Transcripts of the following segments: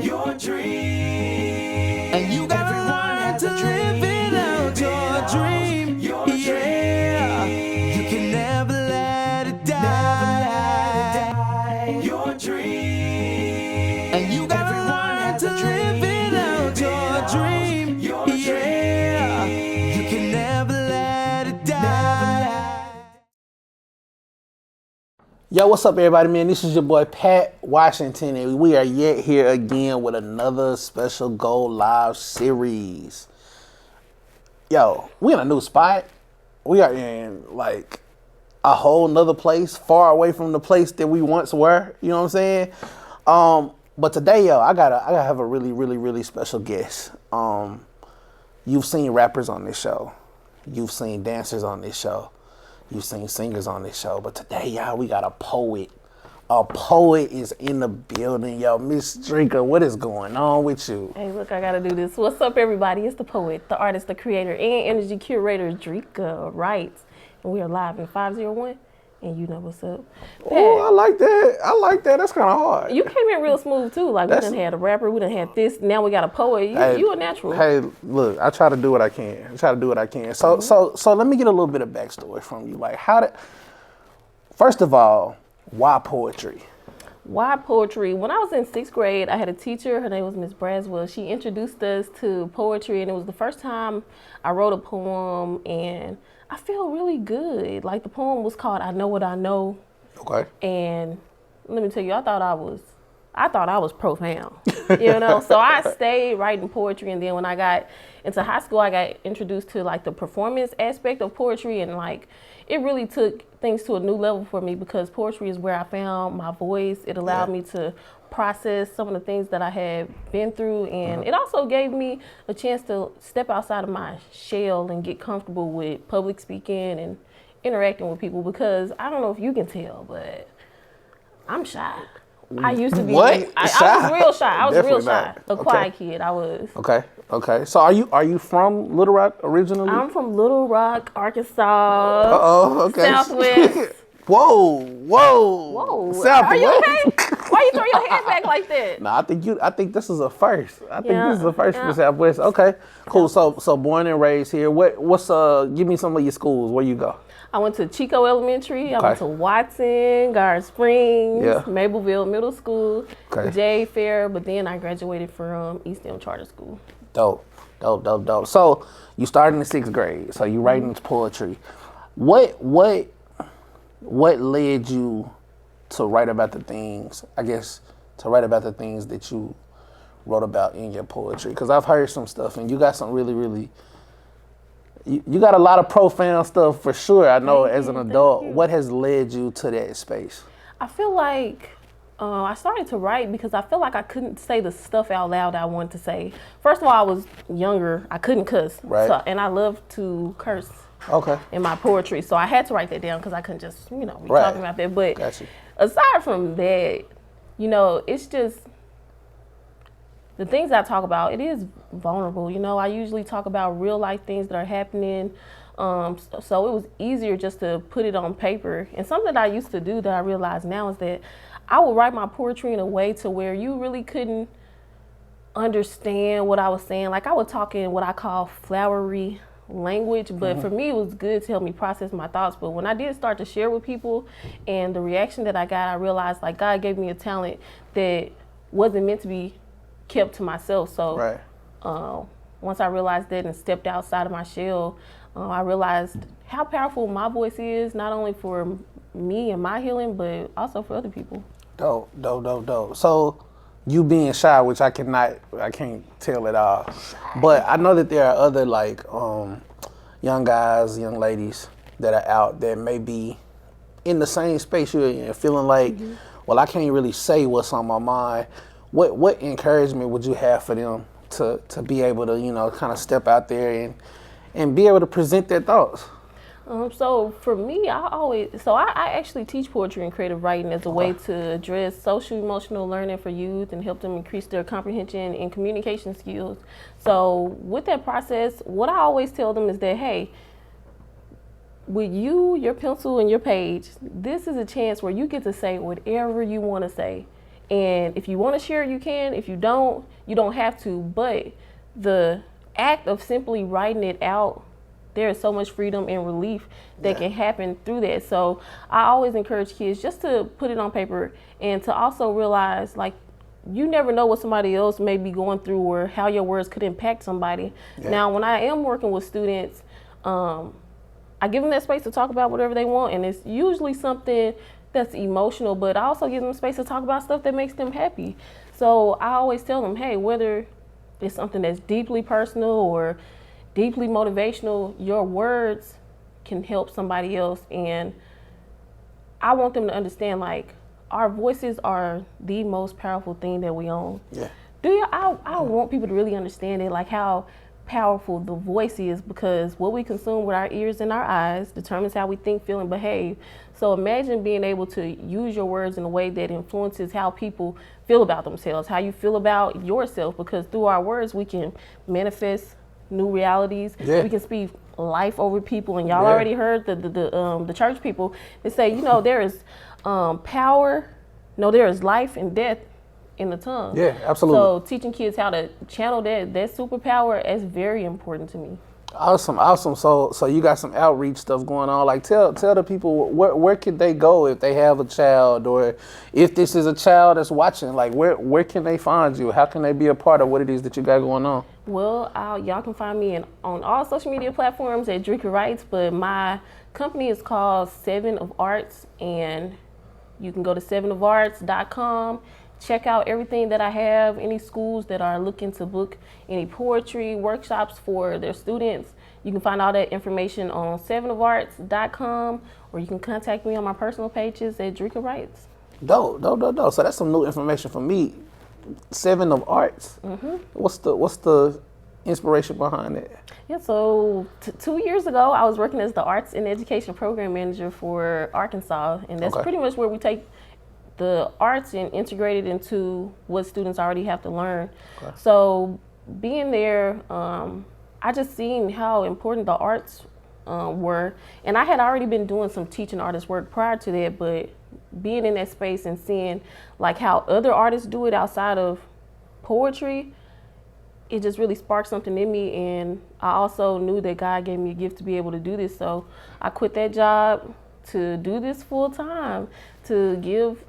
Your dream, and you gotta learn to live it out. Your dream, yeah, you can never let it die. Your dream, and you gotta learn to live it out. Your dream, yeah, you can never let it die. Yo, what's up, everybody, man? This is your boy, Pat Washington, and we are yet here again with another special Go Live series. Yo, we in a new spot. We are in, like, a whole nother place, far away from the place that we once were. You know what I'm saying? But today, yo, I gotta have a really special guest. You've seen rappers on this show. You've seen dancers on this show. You've seen singers on this show, but today, y'all, we got a poet. A poet is in the building, yo. Miss Drekkia, what is going on with you? Hey, look, I gotta do this. What's up, everybody? It's the poet, the artist, the creator, and energy curator, Drekkia, right? And we are live in 501, and you know what's up. Oh, I like that. That's kind of hard. You came in real smooth, too. Like, we done had a rapper, we done had this, now we got a poet. You a natural. Hey, look, I try to do what I can. So let me get a little bit of backstory from you. Like, first of all, why poetry? Why poetry? When I was in 6th grade, I had a teacher. Her name was Miss Braswell. She introduced us to poetry, and it was the first time I wrote a poem, and I feel really good. Like, the poem was called I Know What I Know. Okay. And let me tell you, I thought I was profound, you know? So I stayed writing poetry, and then when I got into high school, I got introduced to, like, the performance aspect of poetry, and, like, it really took things to a new level for me because poetry is where I found my voice. It allowed me to process some of the things that I had been through, and it also gave me a chance to step outside of my shell and get comfortable with public speaking and interacting with people, because I don't know if you can tell, but I'm shy. I used to be. What? I was real shy. I was Definitely real shy. not. A quiet kid. I was. Okay. So are you from Little Rock originally? I'm from Little Rock, Arkansas. Okay. Southwest. Whoa. Southwest. Are you okay? Why you throw your head back like that? No, I think this is a first. This is a first for Southwest. Okay, cool. So born and raised here. What's give me some of your schools. Where you go? I went to Chico Elementary. I went to Watson, Garden Springs, Yeah. Mableville Middle School, J Fair, but then I graduated from East End Charter School. Dope. So you started in the 6th grade. So you writing poetry. What led you to write about the things? I guess to write about the things that you wrote about in your poetry. Because I've heard some stuff, and you got some really. You got a lot of profound stuff for sure. I know as an adult. What has led you to that space? I feel like I started to write because I feel like I couldn't say the stuff out loud that I wanted to say. First of all, I was younger. I couldn't cuss. Right. So, and I love to curse in my poetry. So I had to write that down because I couldn't just, be talking about that. But aside from that, it's just the things I talk about, it is vulnerable. I usually talk about real life things that are happening. So it was easier just to put it on paper. And something that I used to do that I realize now is that I would write my poetry in a way to where you really couldn't understand what I was saying. Like, I would talk in what I call flowery language, but for me it was good to help me process my thoughts. But when I did start to share with people and the reaction that I got, I realized, like, God gave me a talent that wasn't meant to be kept to myself. So once I realized that and stepped outside of my shell, I realized how powerful my voice is, not only for me and my healing, but also for other people. Dope. So you being shy, which I can't tell at all, but I know that there are other, like, young guys, young ladies that are out that may be in the same space you're in, feeling like, well, I can't really say what's on my mind. What encouragement would you have for them to be able to, kind of step out there and be able to present their thoughts? So for me, I actually teach poetry and creative writing as a way to address social emotional learning for youth and help them increase their comprehension and communication skills. So with that process, what I always tell them is that, hey, with you, your pencil, and your page, this is a chance where you get to say whatever you want to say. And if you want to share, you can. If you don't have to. But the act of simply writing it out, there is so much freedom and relief that can happen through that. So I always encourage kids just to put it on paper and to also realize, like, you never know what somebody else may be going through or how your words could impact somebody. Now, when I am working with students, I give them that space to talk about whatever they want, and it's usually something that's emotional, but I also give them space to talk about stuff that makes them happy. So I always tell them, hey, whether it's something that's deeply personal or deeply motivational, your words can help somebody else. And I want them to understand, like, our voices are the most powerful thing that we own. I want people to really understand it, like how powerful the voice is, because what we consume with our ears and our eyes determines how we think, feel, and behave. So imagine being able to use your words in a way that influences how people feel about themselves, how you feel about yourself, because through our words we can manifest new realities. We can speak life over people, and y'all already heard the church people that say, there is there is life and death in the tongue. Yeah, absolutely. So teaching kids how to channel that superpower is very important to me. Awesome. So you got some outreach stuff going on. Like, tell the people where can they go if they have a child, or if this is a child that's watching. Like, where can they find you? How can they be a part of what it is that you got going on? Well, y'all can find me on all social media platforms at Drekkia Writes, but my company is called 7 of Arts, and you can go to 7ofarts.com. Check out everything that I have, any schools that are looking to book any poetry workshops for their students. You can find all that information on 7ofarts.com, or you can contact me on my personal pages at Drekkia Writes. Dope. So that's some new information for me. 7 of Arts. What's the inspiration behind it? Yeah, so 2 years ago, I was working as the Arts and Education Program Manager for Arkansas, and that's pretty much where we take the arts and integrate it into what students already have to learn. So being there, I just seen how important the arts were, and I had already been doing some teaching artist work prior to that, but being in that space and seeing like how other artists do it outside of poetry, it just really sparked something in me. And I also knew that God gave me a gift to be able to do this, so I quit that job to do this full time, to give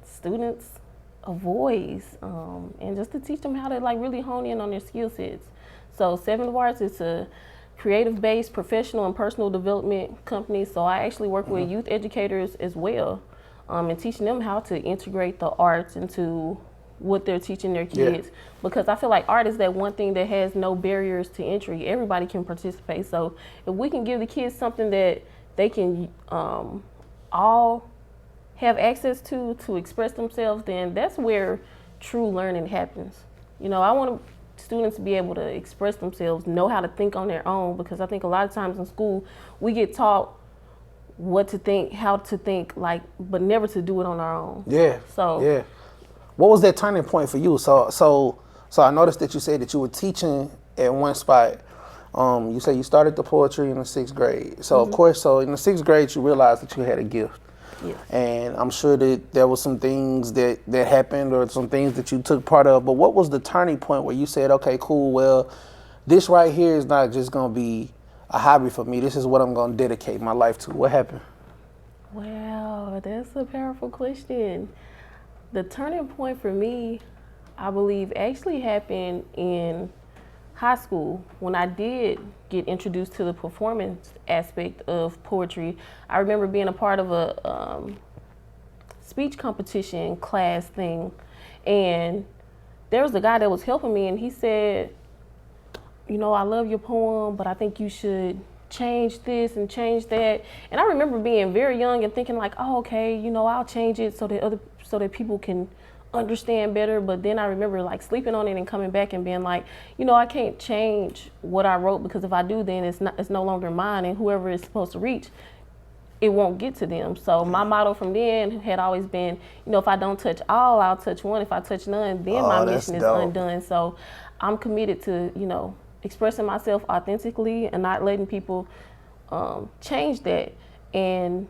students a voice, and just to teach them how to like really hone in on their skill sets. So 7 of Arts is a creative-based professional and personal development company. So I actually work with youth educators as well, and teaching them how to integrate the arts into what they're teaching their kids. Because I feel like art is that one thing that has no barriers to entry. Everybody can participate. So if we can give the kids something that they can all have access to express themselves, then that's where true learning happens. I want students to be able to express themselves, know how to think on their own, because I think a lot of times in school we get taught what to think, how to think, like, but never to do it on our own. What was that turning point for you? So I noticed that you said that you were teaching at one spot. You said you started the poetry in the 6th grade. So of course, in the 6th grade you realized that you had a gift. And I'm sure that there were some things that happened, or some things that you took part of. But what was the turning point where you said, okay, cool, well, this right here is not just going to be a hobby for me. This is what I'm going to dedicate my life to. What happened? Wow, that's a powerful question. The turning point for me, I believe, actually happened in high school when I did get introduced to the performance aspect of poetry. I remember being a part of a speech competition class thing, and there was a guy that was helping me, and he said, I love your poem, but I think you should change this and change that. And I remember being very young and thinking like, oh, okay, I'll change it so that people can understand better. But then I remember like sleeping on it and coming back and being like, you know, I can't change what I wrote, because if I do, then it's no longer mine, and whoever it's supposed to reach, it won't get to them. So my motto from then had always been, you know, if I don't touch all, I'll touch one. If I touch none, then my mission is undone. So I'm committed to, you know, expressing myself authentically and not letting people change that. And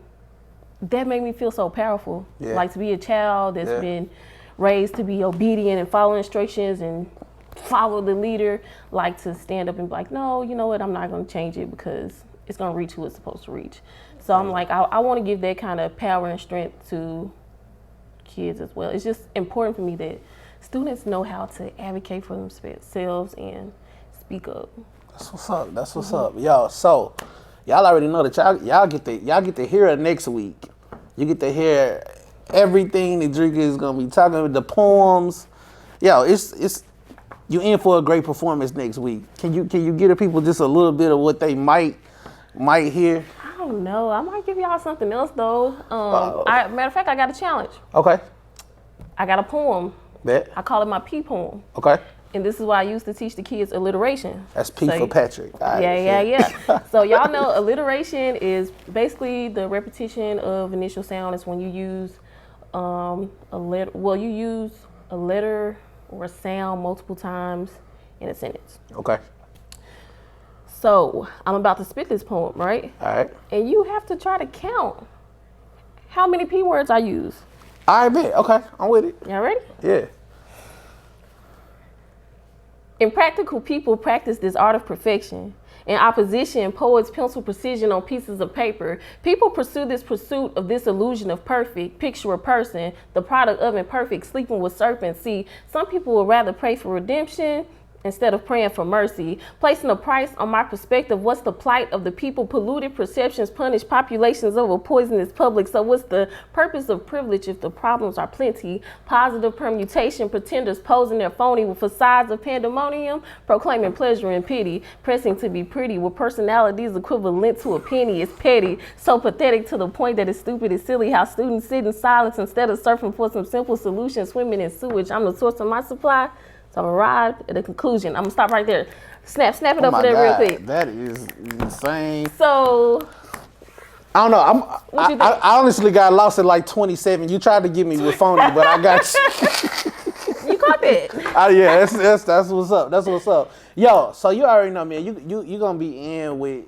that made me feel so powerful. Yeah. Like to be a child that's been raised to be obedient and follow instructions and follow the leader, like to stand up and be like, no, you know what, I'm not going to change it because it's going to reach who it's supposed to reach. So I'm like, I want to give that kind of power and strength to kids as well. It's just important for me that students know how to advocate for themselves and speak up. That's what's up. That's what's up. Yo, so y'all already know that y'all get to hear it next week. You get to hear everything that Drekkia is gonna be talking about, the poems. Yo, it's you in for a great performance next week. Can you give the people just a little bit of what they might hear? I don't know. I might give y'all something else though. Matter of fact, I got a challenge. Okay. I got a poem. Bet. I call it my P poem. Okay. And this is why I used to teach the kids alliteration. That's P for Patrick. Yeah. So y'all know alliteration is basically the repetition of initial sound. It's when you use a letter. Well, you use a letter or a sound multiple times in a sentence. Okay. So I'm about to spit this poem, right? All right. And you have to try to count how many P words I use. All right, bet. Okay, I'm with it. Y'all ready? Yeah. Impractical people practice this art of perfection. In opposition, poets pencil precision on pieces of paper. People pursue this pursuit of this illusion of perfect. Picture a person, the product of imperfect, sleeping with serpents. See, some people would rather pray for redemption instead of praying for mercy. Placing a price on my perspective, what's the plight of the people? Polluted perceptions punish populations over poisonous public. So what's the purpose of privilege if the problems are plenty? Positive permutation, pretenders posing their phony with facades of pandemonium, proclaiming pleasure and pity, pressing to be pretty with personalities equivalent to a penny. It's petty, so pathetic to the point that it's stupid, it's silly how students sit in silence instead of surfing for some simple solutions, swimming in sewage. I'm the source of my supply. So I'm arrived at a conclusion. I'm gonna stop right there. Snap it up for that real quick. That is insane. So I don't know. I honestly got lost at like 27. You tried to get me with phony, but I got you. You caught that. Yeah, that's what's up. That's what's up. Yo, so you already know, man. You gonna be in with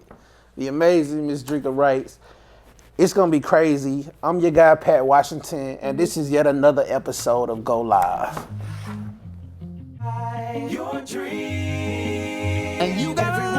the amazing Miss Drekkia Wrights. It's gonna be crazy. I'm your guy, Pat Washington, and this is yet another episode of Go Live. Your dream, and you got